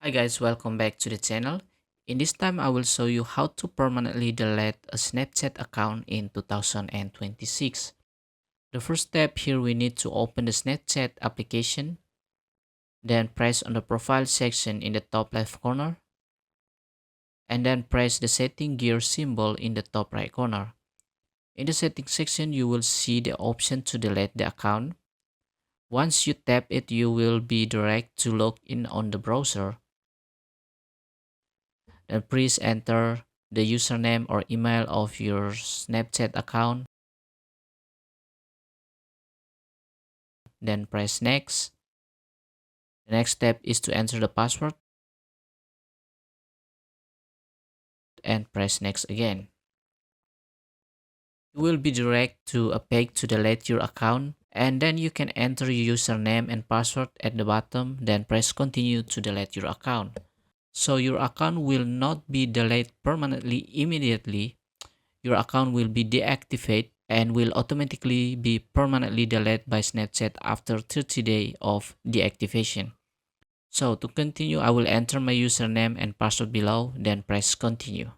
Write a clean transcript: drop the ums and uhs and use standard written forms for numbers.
Hi guys, welcome back to the channel. In this time, I will show you how to permanently delete a Snapchat account in 2026. The first step here, we need to open the Snapchat application, then press on the profile section in the top left corner, and then press the setting gear symbol in the top right corner. In the settings section, you will see the option to delete the account. Once you tap it, you will be direct to log in on the browser. Then please enter the username or email of your Snapchat account. Then press next. The next step is to enter the password and press next again. You will be direct to a page to delete your account, and then you can enter your username and password at the bottom, then press continue to delete your account. So your account will not be deleted permanently immediately. Your account will be deactivated and will automatically be permanently deleted by Snapchat after 30 days of deactivation. So to continue, I will enter my username and password below, then press continue.